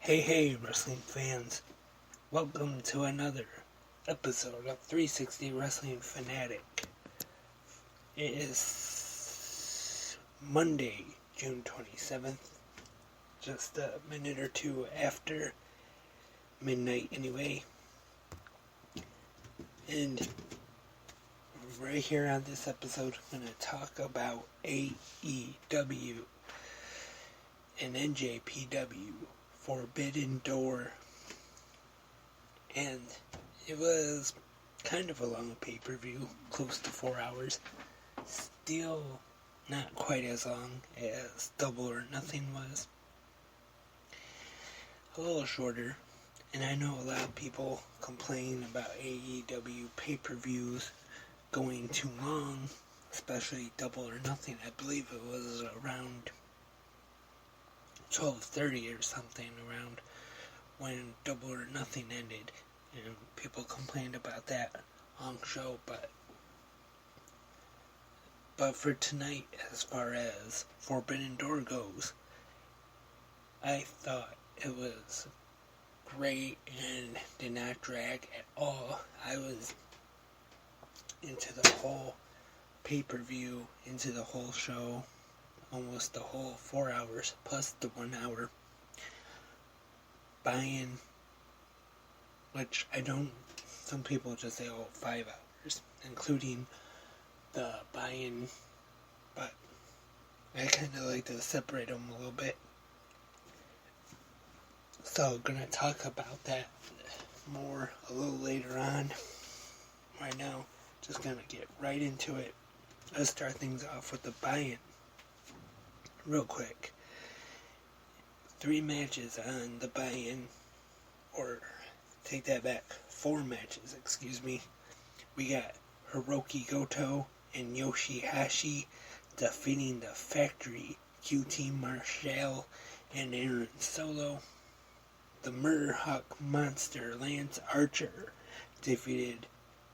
Hey, wrestling fans. Welcome to another episode of 360 Wrestling Fanatic. It is Monday, June 27th, just a minute or two after midnight anyway. And right here on this episode, I'm going to talk about AEW and NJPW Forbidden Door. And it was kind of a long pay-per-view, close to 4 hours. Still not quite as long as Double or Nothing was. A little shorter. And I know a lot of people complain about AEW pay-per-views going too long, especially Double or Nothing. I believe it was around 12:30 or something, around when Double or Nothing ended, and people complained about that long show. But for tonight, as far as Forbidden Door goes, I thought it was great and did not drag at all. I was into the whole pay-per-view, into the whole show, almost the whole 4 hours, plus the 1 hour buy-in, which some people just say, 5 hours, including the buy-in, but I kind of like to separate them a little bit. So, gonna talk about that more a little later on. Right now, just gonna get right into it. Let's start things off with the buy-in. Real quick. 3 matches on the buy-in, or take that back, 4 matches, excuse me. We got Hiroki Goto and Yoshihashi defeating the Factory, QT Marshall and Aaron Solo. The Murder Hawk Monster Lance Archer defeated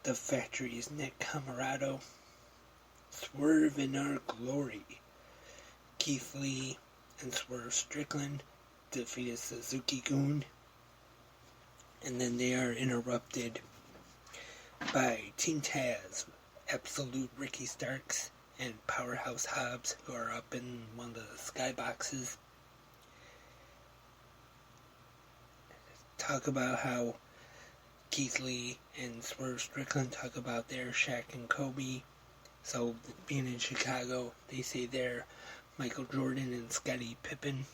the Factory's Nick Comoroto. Swerve in Our Glory, Keith Lee and Swerve Strickland defeated Suzuki-gun. And then they are interrupted by Team Taz, Absolute Ricky Starks, and Powerhouse Hobbs, who are up in one of the skyboxes. Talk about how Keith Lee and Swerve Strickland talk about their Shaq and Kobe. So, being in Chicago, they say they're Michael Jordan and Scottie Pippen.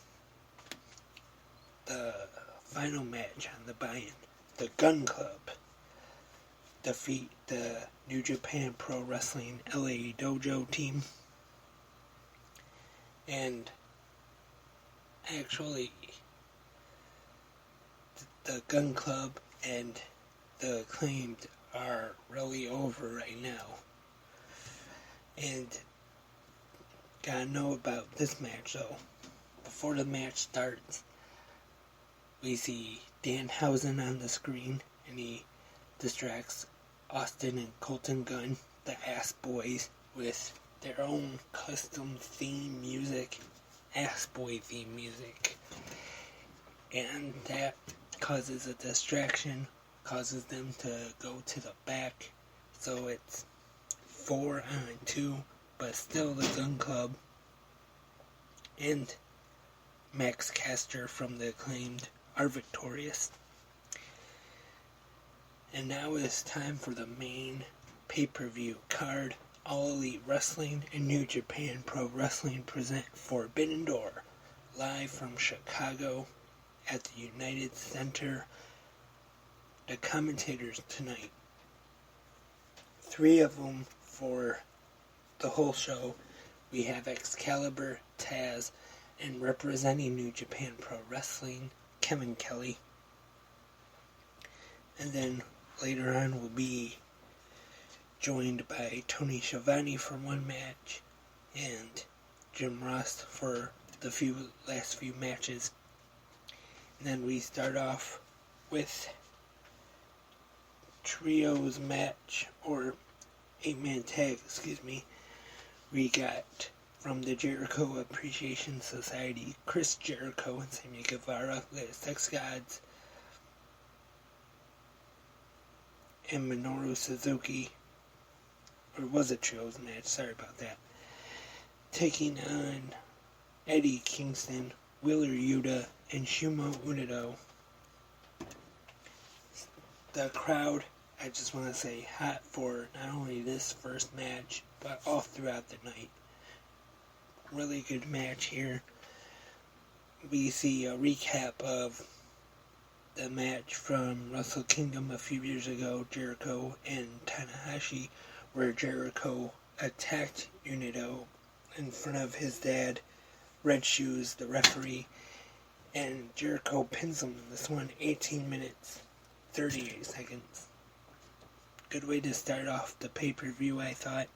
The final match on the buy-in, the Gun Club defeat the New Japan Pro Wrestling LA Dojo team. And actually, the Gun Club and the Acclaimed are really over right now. And gotta know about this match though. Before the match starts, we see Danhausen on the screen, and he distracts Austin and Colton Gunn, the Ass Boys, with their own custom theme music, Ass Boy theme music. And that causes a distraction, causes them to go to the back, so it's 4-on-2, but still the Gun Club and Max Caster from the Acclaimed are victorious. And now it's time for the main pay-per-view card. All Elite Wrestling and New Japan Pro Wrestling present Forbidden Door, live from Chicago at the United Center. The commentators tonight, 3 of them for the whole show. We have Excalibur, Taz, and representing New Japan Pro Wrestling, Kevin Kelly. And then later on we'll be joined by Tony Schiavone for one match and Jim Ross for the last few matches. And then we start off with trios match, or 8-man tag, excuse me. We got from the Jericho Appreciation Society, Chris Jericho and Sammy Guevara, the Sex Gods, and Minoru Suzuki, or was it trios match, sorry about that, taking on Eddie Kingston, Wheeler Yuta, and Shimo Unodo. The crowd, I just want to say, hot for not only this first match, but all throughout the night. Really good match here. We see a recap of the match from Wrestle Kingdom a few years ago, Jericho and Tanahashi, where Jericho attacked Unodo in front of his dad, Red Shoes, the referee, and Jericho pins him in this one, 18 minutes, 38 seconds. Good way to start off the pay-per-view, I thought.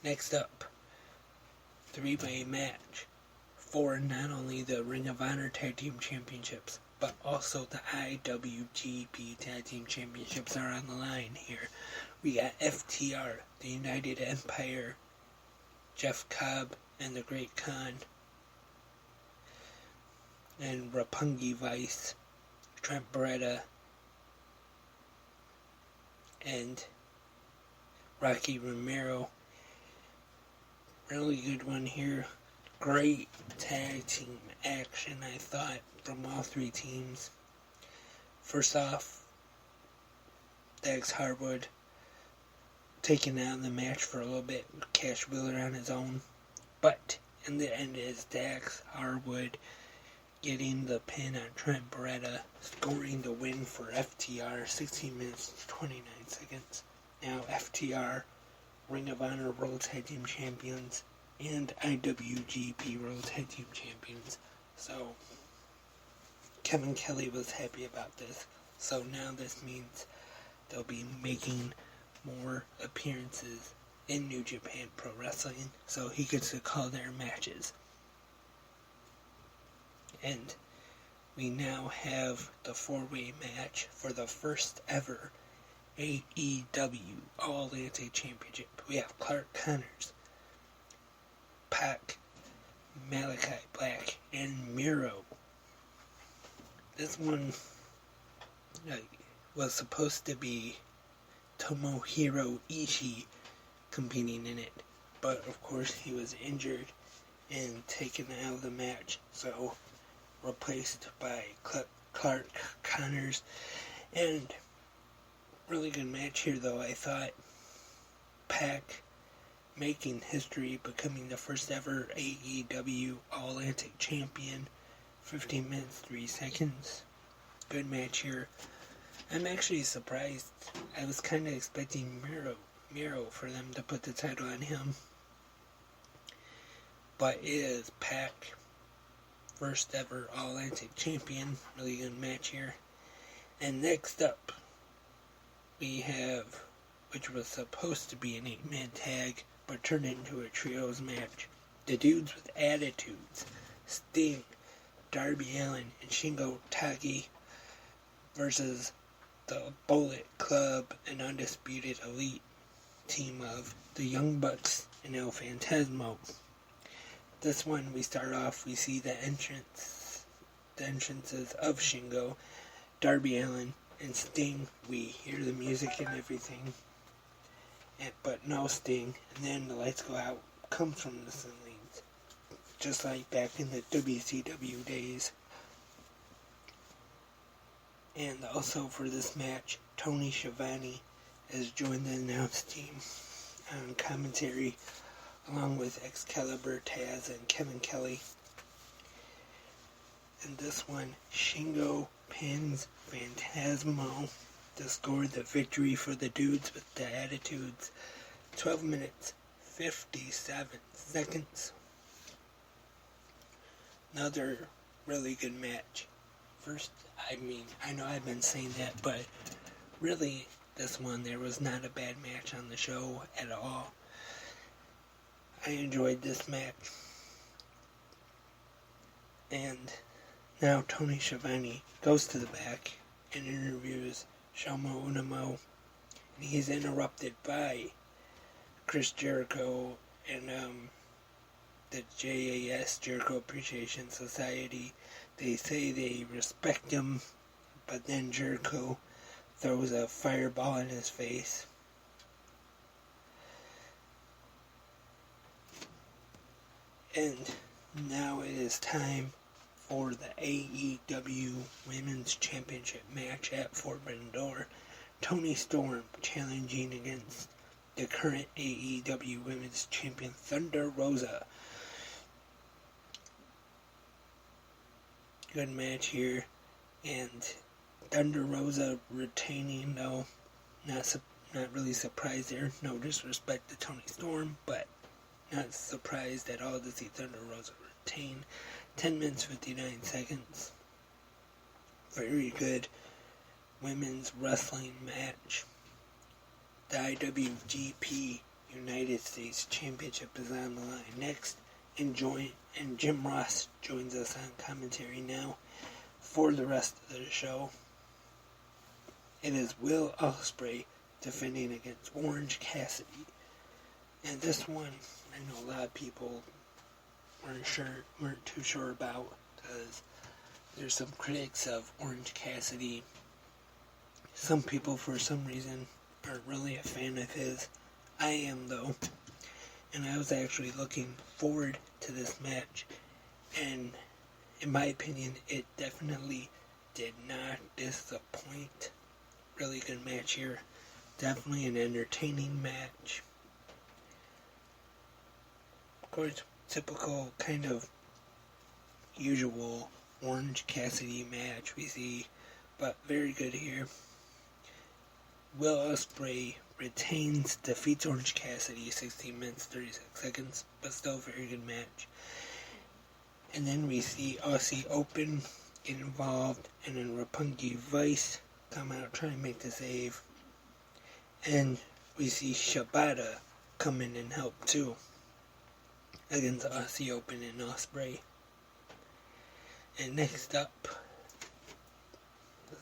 Next up, three-way match for not only the Ring of Honor Tag Team Championships, but also the IWGP Tag Team Championships are on the line here. We got FTR, the United Empire, Jeff Cobb and the Great Khan, and Roppongi Vice, Trent Beretta, and Rocky Romero. Really good one here. Great tag team action, I thought, from all three teams. First off, Dax Harwood taking out the match for a little bit, Cash Wheeler on his own. But in the end, is Dax Harwood getting the pin on Trent Beretta, scoring the win for FTR, 16 minutes, 29 seconds. Now FTR, Ring of Honor World Tag Team Champions, and IWGP World Tag Team Champions. So, Kevin Kelly was happy about this. So now this means they'll be making more appearances in New Japan Pro Wrestling, so he gets to call their matches. And we now have the four-way match for the first ever AEW All-Atlantic Championship. We have Clark Connors, Pac, Malachi Black, and Miro. This one was supposed to be Tomohiro Ishii competing in it, but of course he was injured and taken out of the match, so replaced by Clark Connors. And really good match here, though. I thought Pac making history, becoming the first ever AEW All-Atlantic Champion, 15 minutes, 3 seconds. Good match here. I'm actually surprised. I was kind of expecting Miro for them to put the title on him. But it is Pac, first ever All-Atlantic Champion. Really good match here. And next up, we have, which was supposed to be an 8-man tag, but turned into a trios match. The Dudes with Attitudes, Sting, Darby Allin, and Shingo Takagi versus the Bullet Club and Undisputed Elite team of the Young Bucks and El Phantasmo. This one, we start off, we see the entrances of Shingo, Darby Allin, and Sting. We hear the music and everything, but no Sting. And then the lights go out, comes from the ceilings, just like back in the WCW days. And also for this match, Tony Schiavone has joined the announce team on commentary, along with Excalibur, Taz, and Kevin Kelly. In this one, Shingo pins Phantasmo to score the victory for the Dudes with the Attitudes. 12 minutes, 57 seconds. Another really good match. First, I know I've been saying that, but really, this one, there was not a bad match on the show at all. I enjoyed this match. And now Tony Schiavone goes to the back and interviews Shoma Unomo, and he's interrupted by Chris Jericho and the JAS, Jericho Appreciation Society, they say they respect him, but then Jericho throws a fireball in his face. And now it is time for the AEW Women's Championship match at Forbidden Door. Toni Storm challenging against the current AEW Women's Champion Thunder Rosa. Good match here, and Thunder Rosa retaining, though not really surprised there. No disrespect to Toni Storm, but not surprised at all to see Thunder Rosa retain. 10 minutes 59 seconds. Very good women's wrestling match. The IWGP United States Championship is on the line next, and Jim Ross joins us on commentary now for the rest of the show. It is Will Ospreay defending against Orange Cassidy. And this one, I know a lot of people weren't too sure about, because there's some critics of Orange Cassidy. Some people, for some reason, aren't really a fan of his. I am, though. And I was actually looking forward to this match. And in my opinion, it definitely did not disappoint. Really good match here. Definitely an entertaining match. Of course, typical kind of usual Orange Cassidy match we see, but very good here. Will Ospreay retains, defeats Orange Cassidy, 16 minutes 36 seconds, but still a very good match. And then we see Aussie Open get involved, and then Roppongi Vice come out trying to make the save. And we see Shibata come in and help too, against Aussie Open and Ospreay. And next up,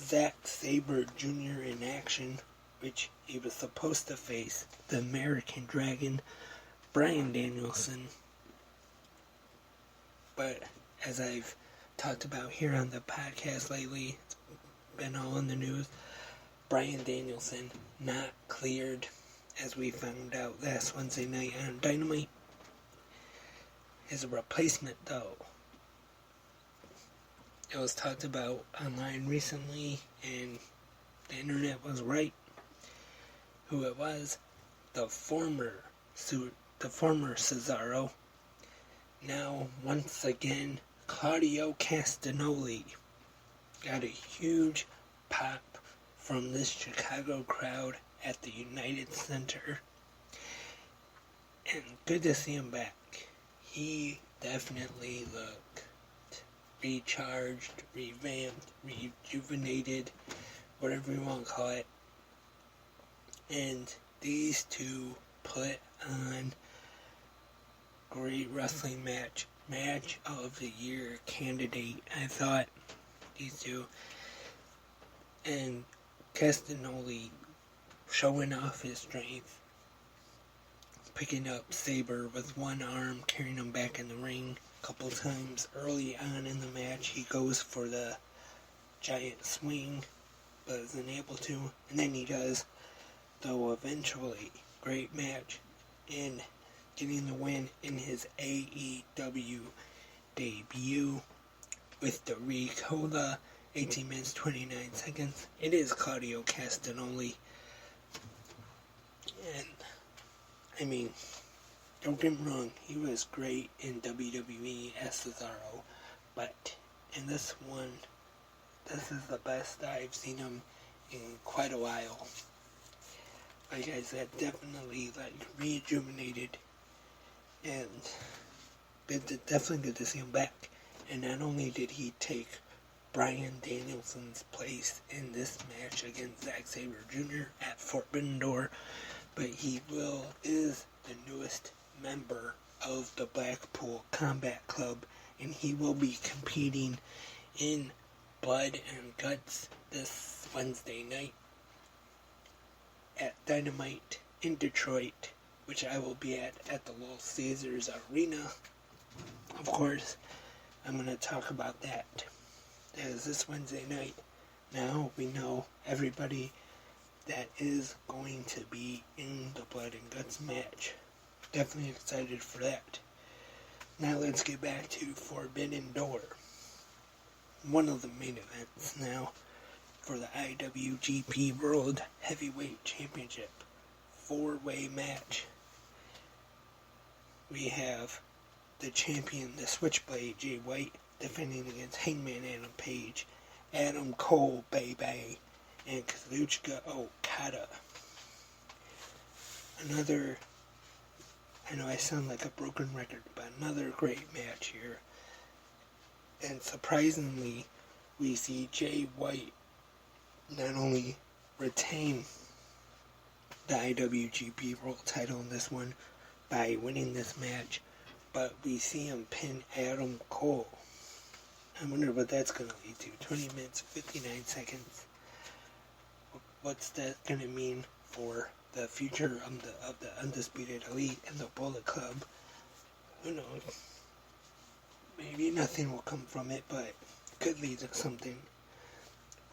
Zack Sabre Jr. in action, which he was supposed to face the American Dragon, Bryan Danielson. But as I've talked about here on the podcast lately, it's been all in the news, Bryan Danielson not cleared, as we found out last Wednesday night on Dynamite. His replacement, though, it was talked about online recently, and the internet was right. Who it was? The former Cesaro. Now, once again, Claudio Castagnoli got a huge pop from this Chicago crowd at the United Center. And good to see him back. He definitely looked recharged, revamped, rejuvenated, whatever you want to call it. And these two put on great wrestling match of the year candidate, I thought, these two. And Castagnoli showing off his strength, picking up Sabre with one arm, carrying him back in the ring a couple times early on in the match. He goes for the giant swing, but isn't able to, and then he does, though eventually. Great match, and getting the win in his AEW debut with the Ricola, 18 minutes 29 seconds. It is Claudio Castagnoli, and I mean, don't get me wrong, he was great in WWE as Cesaro, but in this one, this is the best I've seen him in quite a while. Like I said, definitely rejuvenated, and definitely good to see him back. And not only did he take Bryan Danielson's place in this match against Zack Sabre Jr. at Forbidden Door, but he is the newest member of the Blackpool Combat Club, and he will be competing in Blood and Guts this Wednesday night at Dynamite in Detroit. which I will be at the Little Caesars Arena. Of course, I'm going to talk about that. That is this Wednesday night. Now we know everybody that is going to be in the Blood and Guts match. Definitely excited for that. Now let's get back to Forbidden Door. One of the main events now for the IWGP World Heavyweight Championship 4-way match. We have the champion, the Switchblade, Jay White, defending against Hangman Adam Page, Adam Cole, Baby, and Kazuchika Okada. Another, I know I sound like a broken record, but another great match here. And surprisingly, we see Jay White not only retain the IWGP World title in this one by winning this match, but we see him pin Adam Cole. I wonder what that's going to lead to. 20 minutes, 59 seconds. What's that going to mean for the future of the Undisputed Elite and the Bullet Club? Who knows? Maybe nothing will come from it, but it could lead to something.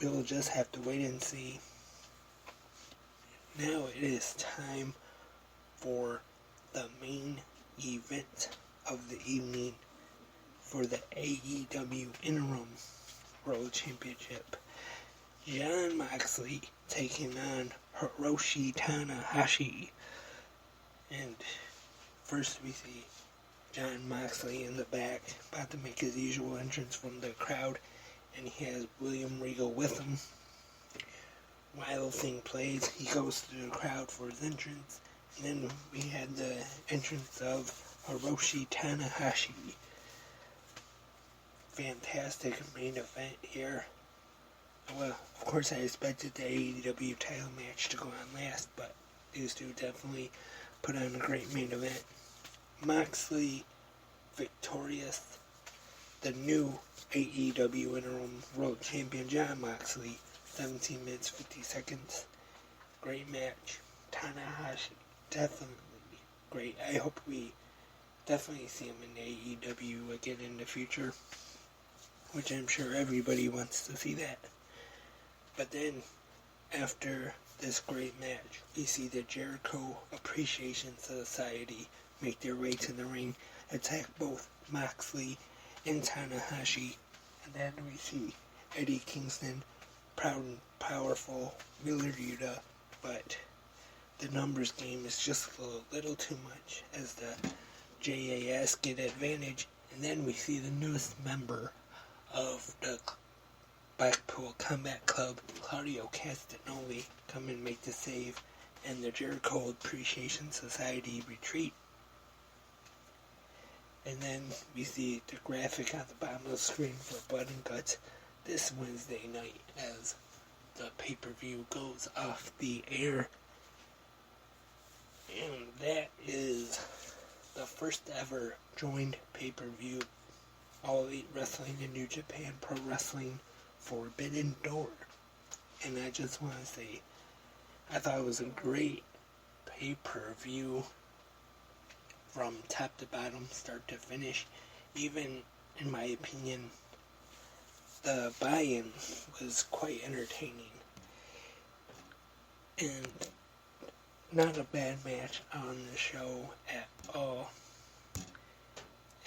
We'll just have to wait and see. Now it is time for the main event of the evening for the AEW Interim World Championship. Jon Moxley taking on Hiroshi Tanahashi. And first we see Jon Moxley in the back, about to make his usual entrance from the crowd, and he has William Regal with him. While the thing plays, he goes through the crowd for his entrance, and then we had the entrance of Hiroshi Tanahashi. Fantastic main event here. Well, of course I expected the AEW title match to go on last, but these two definitely put on a great main event. Moxley victorious. The new AEW Interim World Champion Jon Moxley, 17 minutes 50 seconds. Great match. Tanahashi, definitely great. I hope we definitely see him in AEW again in the future, which I'm sure everybody wants to see that. But then, after this great match, we see the Jericho Appreciation Society make their way to the ring, attack both Moxley and Tanahashi, and then we see Eddie Kingston, proud and powerful, Wheeler Yuta, but the numbers game is just a little too much as the JAS get advantage, and then we see the newest member of the Blackpool Combat Club, Claudio Castagnoli, come and make the save, and the Jericho Appreciation Society retreat. And then we see the graphic on the bottom of the screen for Blood and Guts this Wednesday night as the pay-per-view goes off the air. And that is the first ever joined pay-per-view All Elite Wrestling in New Japan Pro Wrestling Forbidden Door. And I just want to say, I thought it was a great pay-per-view from top to bottom, start to finish. Even, in my opinion, the buy-in was quite entertaining. And not a bad match on the show at all.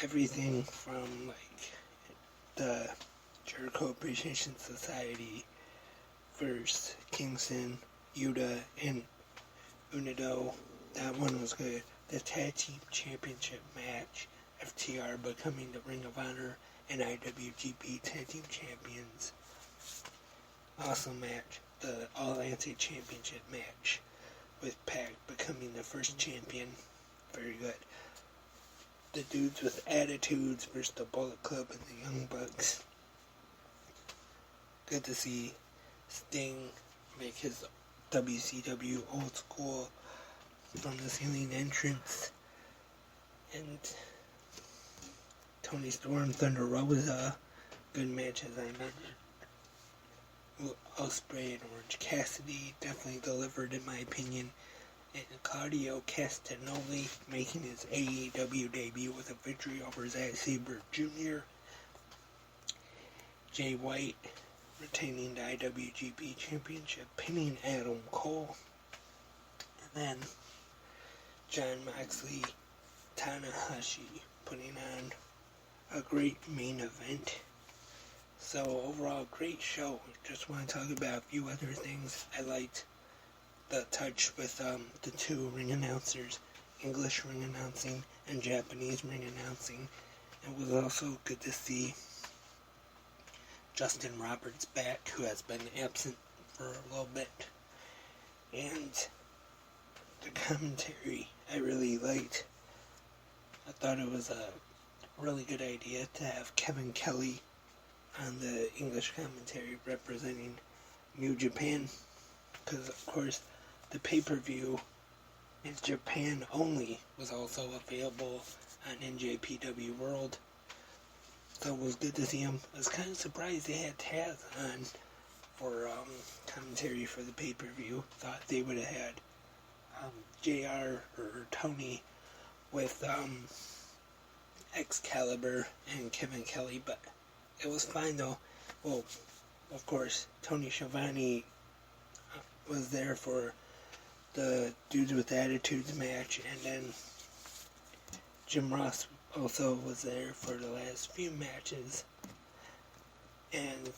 Everything from, like, the Jericho Appreciation Society versus Kingston, Yuta, and Unido. That one was good. The Tag Team Championship match, FTR becoming the Ring of Honor and IWGP Tag Team Champions. Awesome match. The All-Atlantic Championship match with Pac becoming the first champion. Very good. The Dudes with Attitudes versus the Bullet Club and the Young Bucks. Good to see Sting make his WCW old school from the ceiling entrance. And Tony Storm, Thunder Rosa, good match as I mentioned. Ospreay and Orange Cassidy definitely delivered in my opinion. and Claudio Castagnoli making his AEW debut with a victory over Zack Sabre Jr. Jay White retaining the IWGP Championship, pinning Adam Cole. And then Jon Moxley, Tanahashi putting on a great main event. So overall, great show. Just want to talk about a few other things. I liked the touch with the two ring announcers, English ring announcing and Japanese ring announcing. It was also good to see Justin Roberts back, who has been absent for a little bit. And the commentary I really liked. I thought it was a really good idea to have Kevin Kelly on the English commentary representing New Japan, because of course the pay-per-view in Japan only was also available on NJPW World. So it was good to see him. I was kind of surprised they had Taz on for commentary for the pay-per-view. Thought they would have had JR or Tony with Excalibur and Kevin Kelly, but it was fine though. Well, of course, Tony Schiavone was there for the Dudes with Attitudes match, and then Jim Ross also was there for the last few matches. And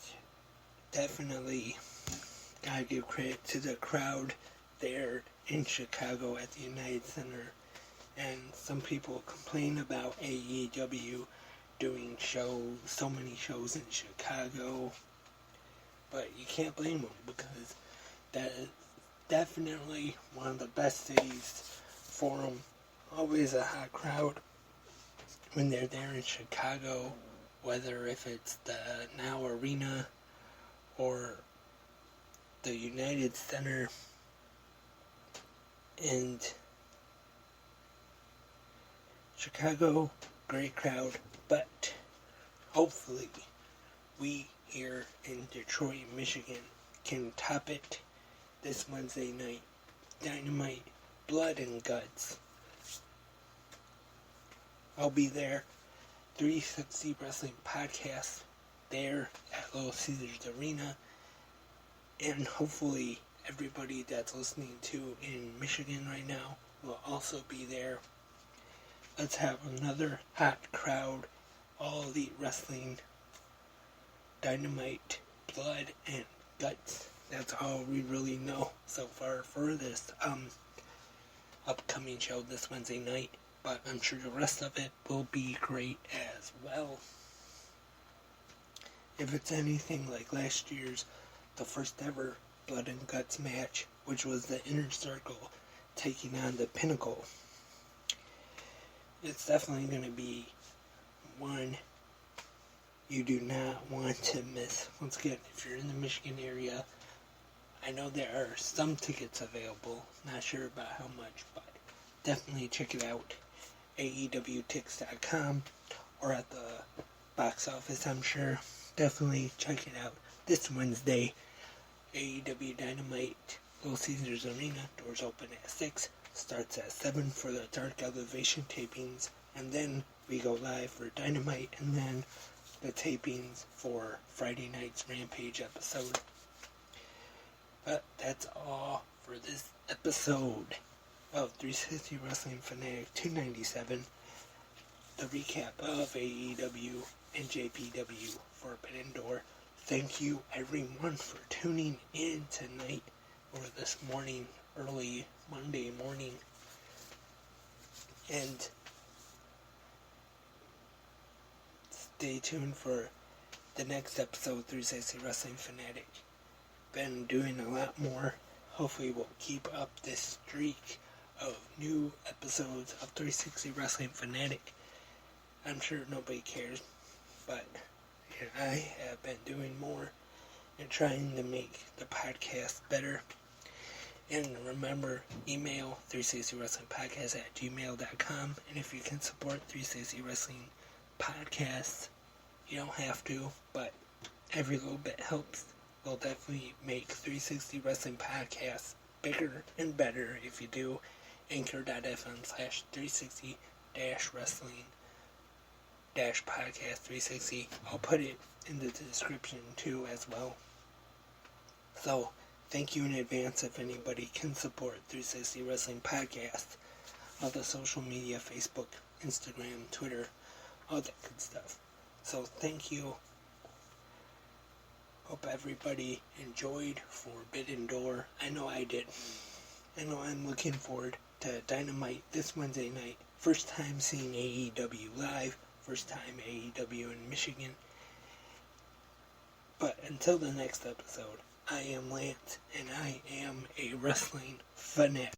definitely gotta give credit to the crowd there in Chicago at the United Center. And some people complain about AEW doing shows, so many shows in Chicago, but you can't blame them, because that is definitely one of the best cities for them. Always a hot crowd when they're there in Chicago, whether if it's the Now Arena or the United Center. And Chicago, great crowd, but hopefully we here in Detroit, Michigan can top it this Wednesday night. Dynamite, Blood and Guts. I'll be there. 360 Wrestling Podcast there at Little Caesars Arena. And hopefully everybody that's listening to in Michigan right now will also be there. Let's have another hot crowd. All Elite Wrestling, Dynamite, Blood, and Guts. That's all we really know so far for this upcoming show this Wednesday night. But I'm sure the rest of it will be great as well. If it's anything like last year's, the first ever Blood and Guts match, which was the Inner Circle taking on the Pinnacle, it's definitely going to be one you do not want to miss. Once again, if you're in the Michigan area, I know there are some tickets available. Not sure about how much, but definitely check it out. AEWTix.com or at the box office, I'm sure. Definitely check it out. This Wednesday, AEW Dynamite, Little Caesars Arena. Doors open at 6. Starts at 7 for the Dark Elevation tapings. And then we go live for Dynamite. And then the tapings for Friday night's Rampage episode. But that's all for this episode of 360 Wrestling Fanatic 297. The recap of AEW NJPW Forbidden Door. Thank you everyone for tuning in tonight or this morning, early Monday morning. And stay tuned for the next episode of 360 Wrestling Fanatic. Been doing a lot more. Hopefully we'll keep up this streak of new episodes of 360 Wrestling Fanatic. I'm sure nobody cares, but I have been doing more and trying to make the podcast better. And remember, email 360wrestlingpodcast@gmail.com. And if you can support 360 Wrestling Podcasts, you don't have to, but every little bit helps. Will definitely make 360 Wrestling Podcasts bigger and better if you do. Anchor.fm/360-wrestling-podcast360. I'll put it in the description too as well. So, thank you in advance if anybody can support 360 Wrestling Podcast. All the social media, Facebook, Instagram, Twitter, all that good stuff. So, thank you. Hope everybody enjoyed Forbidden Door. I know I did. I know I'm looking forward to Dynamite this Wednesday night. First time seeing AEW live. First time AEW in Michigan. But until the next episode, I am Lance, and I am a wrestling fanatic.